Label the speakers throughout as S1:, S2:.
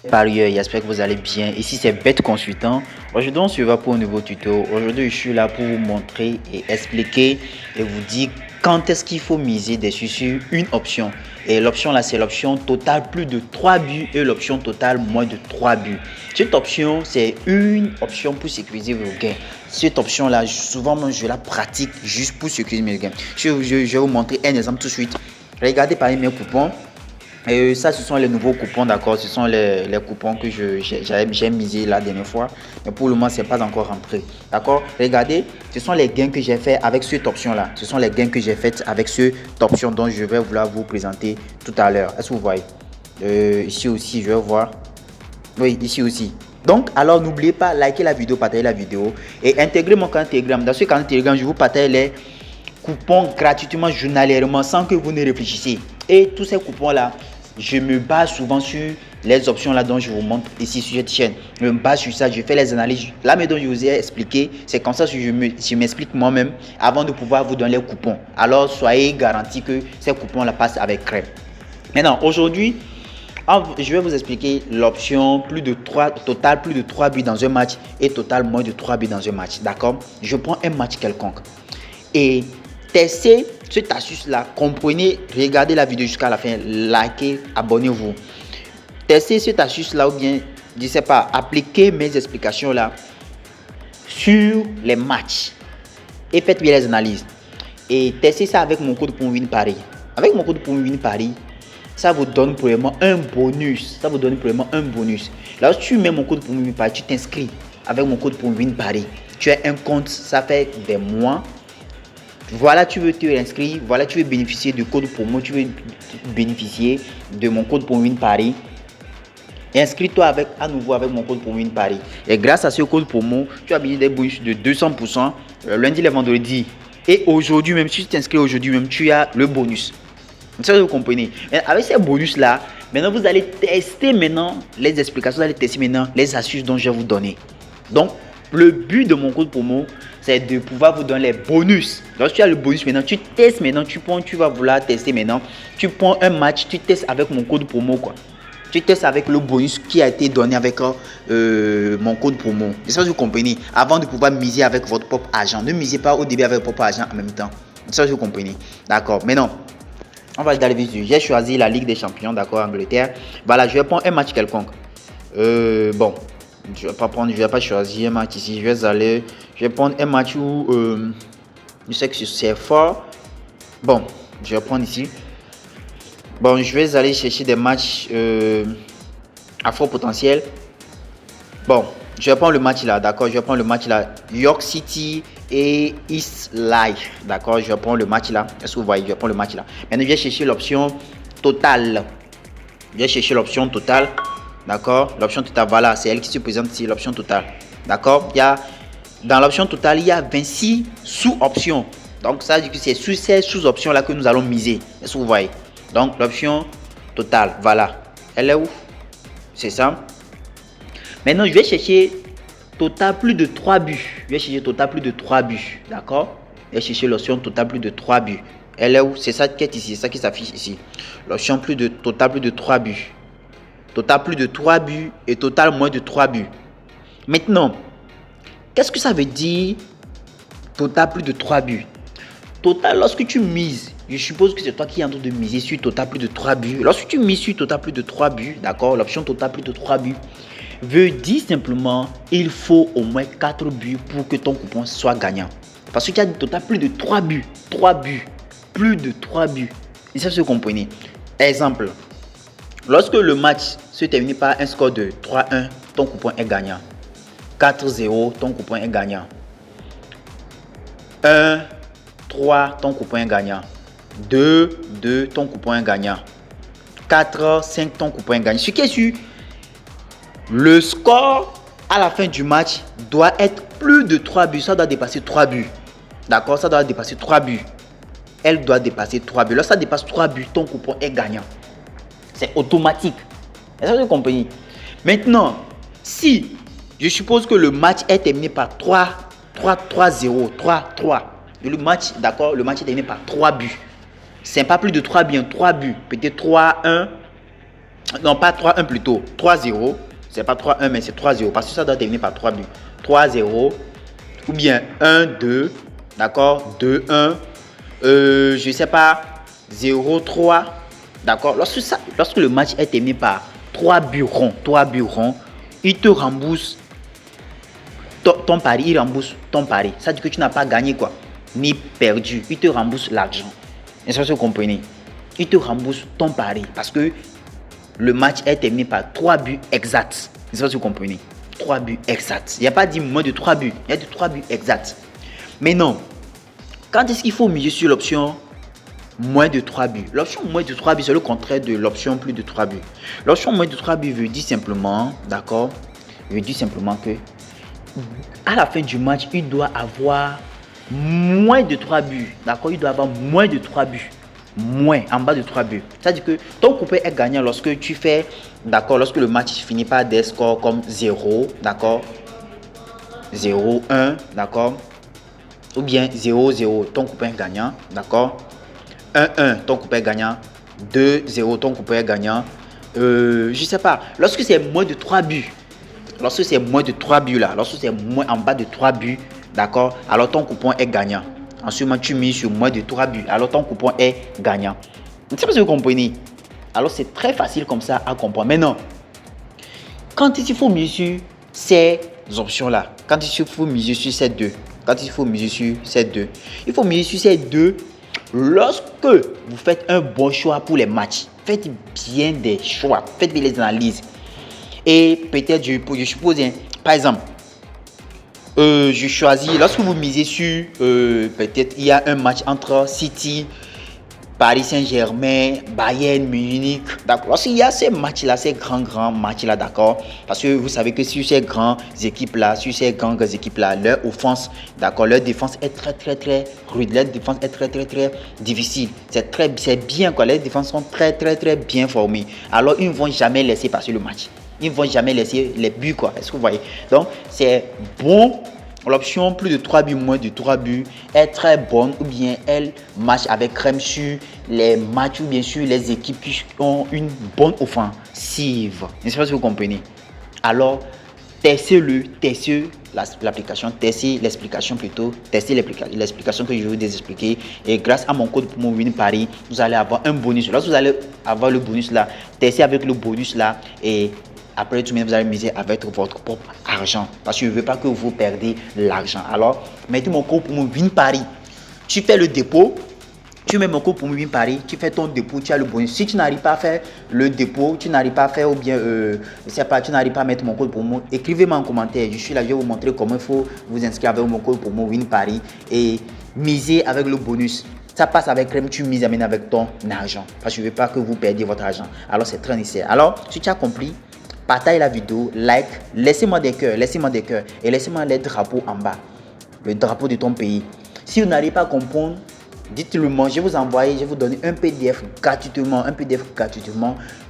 S1: Parieur, j'espère que vous allez bien. Ici c'est Bête Consultant. Aujourd'hui on se voit pour un nouveau tuto. Aujourd'hui je suis là pour vous montrer et expliquer et vous dire quand est-ce qu'il faut miser dessus sur une option. Et l'option là c'est l'option totale plus de 3 buts et l'option totale moins de 3 buts. Cette option c'est une option pour sécuriser vos gains. Cette option là souvent moi, je la pratique juste pour sécuriser mes gains. Je vais vous montrer un exemple tout de suite. Regardez par mes coupons. Et ça, ce sont les nouveaux coupons, d'accord. Ce sont les coupons que j'ai misé la dernière fois. Mais pour le moment, ce n'est pas encore rentré. D'accord. Regardez, ce sont les gains que j'ai fait avec cette option-là. Ce sont les gains que j'ai fait avec cette option dont je vais vouloir vous présenter tout à l'heure. Est-ce que vous voyez ici aussi, je vais voir. Oui, ici aussi. Donc, alors n'oubliez pas, liker la vidéo, partager la vidéo et intégrer mon canal Telegram. Dans ce canal Telegram, je vous partage les coupons gratuitement, journalièrement, sans que vous ne réfléchissiez. Et tous ces coupons-là, je me base souvent sur les options là dont je vous montre ici sur cette chaîne. Je me base sur ça, je fais les analyses. Là, mais dont je vous ai expliqué, c'est comme ça que je m'explique moi-même avant de pouvoir vous donner les coupons. Alors, soyez garantis que ces coupons-là passent avec crème. Maintenant, aujourd'hui, je vais vous expliquer l'option total plus de 3 buts dans un match et total moins de 3 buts dans un match. D'accord? Je prends un match quelconque. Et testez cette astuce-là. Comprenez, regardez la vidéo jusqu'à la fin, likez, abonnez-vous. Testez cette astuce-là ou bien, je ne sais pas, appliquez mes explications-là sur les matchs et faites bien les analyses. Et testez ça avec mon code pour Win Paris. Avec mon code pour Win Paris, ça vous donne probablement un bonus. Ça vous donne probablement un bonus. Là, si tu mets mon code pour Win Paris, tu t'inscris avec mon code pour Win Paris. Tu as un compte, ça fait des mois. Voilà, tu veux te inscrire, voilà, tu veux bénéficier du code promo, tu veux bénéficier de mon code pour Win Paris. Inscris-toi à nouveau avec mon code pour Win Paris. Et grâce à ce code promo, tu as bénéficié des bonus de 200% lundi et vendredi. Et aujourd'hui même, si tu t'inscris aujourd'hui même, tu as le bonus. Ça, vous comprenez. Et avec ces bonus-là, maintenant, vous allez tester maintenant les explications, vous allez tester maintenant les astuces dont je vais vous donner. Donc, le but de mon code promo, c'est de pouvoir vous donner les bonus. Lorsque tu as le bonus maintenant, tu testes maintenant, tu vas vouloir tester maintenant. Tu prends un match, tu testes avec mon code promo, quoi. Tu testes avec le bonus qui a été donné avec mon code promo. C'est ça que vous comprenez. Avant de pouvoir miser avec votre propre argent. Ne misez pas au début avec votre propre argent en même temps. C'est ça que vous comprenez. D'accord. Maintenant, on va aller dans le vif. J'ai choisi la Ligue des Champions, d'accord, Angleterre. Voilà, je vais prendre un match quelconque. Bon. Je vais pas choisir un match ici. Je vais prendre un match où je sais que c'est fort. Bon, je vais prendre ici. Bon, je vais aller chercher des matchs à fort potentiel. Bon, je vais prendre le match là, d'accord. Je vais prendre le match là, York City et East Life, d'accord. Je vais prendre le match là. Est-ce que vous voyez? Je vais prendre le match là. Maintenant, je vais chercher l'option totale. Je vais chercher l'option totale. D'accord, l'option totale, voilà, c'est elle qui se présente ici, l'option totale. D'accord, dans l'option totale, il y a 26 sous-options. Donc, ça veut dire que c'est sur ces sous-options-là que nous allons miser. Est-ce que vous voyez? Donc, l'option totale, voilà. Elle est où? C'est ça. Maintenant, je vais chercher total plus de 3 buts. Je vais chercher total plus de 3 buts. D'accord, je vais chercher l'option total plus de 3 buts. Elle est où? C'est ça qui est ici, c'est ça qui s'affiche ici. L'option total plus de 3 buts. Total plus de 3 buts et total moins de 3 buts. Maintenant, qu'est-ce que ça veut dire total plus de 3 buts? Total, lorsque tu mises, je suppose que c'est toi qui es en train de miser sur total plus de 3 buts. Lorsque tu mises sur total plus de 3 buts, d'accord, l'option total plus de 3 buts veut dire simplement il faut au moins 4 buts pour que ton coupon soit gagnant. Parce que tu as dit total plus de 3 buts. 3 buts. Plus de 3 buts. Et ça, se comprenez. Exemple. Lorsque le match se termine par un score de 3-1, ton coupon est gagnant. 4-0, ton coupon est gagnant. 1-3, ton coupon est gagnant. 2-2, ton coupon est gagnant. 4-5, ton coupon est gagnant. Ce qui est sûr, le score à la fin du match doit être plus de 3 buts. Ça doit dépasser 3 buts. D'accord, ça doit dépasser 3 buts. Elle doit dépasser 3 buts. Lorsque ça dépasse 3 buts, ton coupon est gagnant. C'est automatique. Est-ce que vous comprenez? Maintenant, si je suppose que le match est terminé par 3-0, 3-3. Le match, d'accord, le match est terminé par 3 buts. C'est pas plus de 3 buts, 3 buts. Peut-être 3-1, Non, pas 3-1 plutôt. 3-0. C'est pas 3-1, mais c'est 3-0. Parce que ça doit terminer par 3 buts. 3-0. Ou bien 1-2. D'accord? 2-1. Je sais pas. 0-3. D'accord? Lorsque le match est terminé par 3 buts ronds, il te rembourse ton pari. Il rembourse ton pari. Ça veut dire que tu n'as pas gagné quoi? Ni perdu. Il te rembourse l'argent. Est-ce que vous comprenez? Il te rembourse ton pari. Parce que le match est terminé par 3 buts exacts. C'est ça que vous comprenez. 3 buts exacts. Il n'y a pas dit moins de 3 buts. Il y a de 3 buts exacts. Mais non. Quand est-ce qu'il faut miser sur l'option moins de 3 buts? L'option moins de 3 buts, c'est le contraire de l'option plus de 3 buts. L'option moins de 3 buts veut dire simplement, d'accord, veut dire simplement que à la fin du match, il doit avoir moins de 3 buts. D'accord, il doit avoir moins de 3 buts. Moins, en bas de 3 buts. C'est-à-dire que ton coupé est gagnant lorsque tu fais, d'accord, lorsque le match finit par des scores comme 0, d'accord, 0-1, d'accord, ou bien 0-0, ton coupé est gagnant, d'accord, 1-1, ton coupé est gagnant, 2-0, ton coupé est gagnant, je sais pas, lorsque c'est moins de 3 buts, lorsque c'est moins de 3 buts là, lorsque c'est moins en bas de 3 buts, d'accord, alors ton coupon est gagnant. Ensuite, tu mises sur moins de 3 buts. Alors, ton coupon est gagnant. Je ne sais pas si vous comprenez. Alors, c'est très facile comme ça à comprendre. Maintenant, quand il faut miser sur ces options-là, quand il faut miser sur ces deux, il faut miser sur ces deux lorsque vous faites un bon choix pour les matchs. Faites bien des choix. Faites bien les analyses. Et peut-être, je suppose, par exemple, je choisis, lorsque vous misez sur, peut-être il y a un match entre City, Paris Saint-Germain, Bayern Munich, d'accord. Lorsqu'il y a ces matchs-là, ces grands matchs-là, d'accord. Parce que vous savez que sur ces grandes équipes-là, leur offense, d'accord, leur défense est très rude, leur défense est très difficile. C'est bien quoi, les défenses sont très bien formées. Alors ils ne vont jamais laisser passer le match. Ils ne vont jamais laisser les buts quoi. Est-ce que vous voyez? Donc c'est bon. L'option plus de 3 buts, moins de 3 buts est très bonne, ou bien elle marche avec crème sur les matchs ou bien sur les équipes qui ont une bonne offensive. Je ne sais pas si vous comprenez. Alors, testez l'application, testez l'explication plutôt, testez l'explication que je vais vous expliquer. Et grâce à mon code pour mon Win Paris, vous allez avoir un bonus. Lorsque vous allez avoir le bonus là, testez avec le bonus là et après tout, vous allez miser avec votre propre argent. Parce que je ne veux pas que vous perdiez l'argent. Alors, mettez mon code pour mon Win Paris. Tu fais le dépôt. Tu mets mon code pour mon Win Paris. Tu fais ton dépôt. Tu as le bonus. Si tu n'arrives pas à faire le dépôt, tu n'arrives pas à faire ou bien, je sais pas, tu n'arrives pas à mettre mon code pour moi, écrivez-moi en commentaire. Je suis là, je vais vous montrer comment il faut vous inscrire avec mon code pour mon Win Paris et miser avec le bonus. Ça passe avec crème, tu mises avec ton argent. Parce que je ne veux pas que vous perdiez votre argent. Alors, c'est très nécessaire. Alors, si tu as compris, partage la vidéo, like, laissez-moi des cœurs et laissez-moi les drapeaux en bas, le drapeau de ton pays. Si vous n'arrivez pas à comprendre, dites-le moi, je vais vous donner un PDF gratuitement,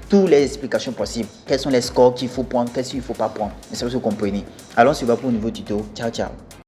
S1: toutes les explications possibles. Quels sont les scores qu'il faut prendre, qu'est-ce qu'il ne faut pas prendre. Et ça, vous comprenez. Alors, on se voit pour un nouveau tuto. Ciao.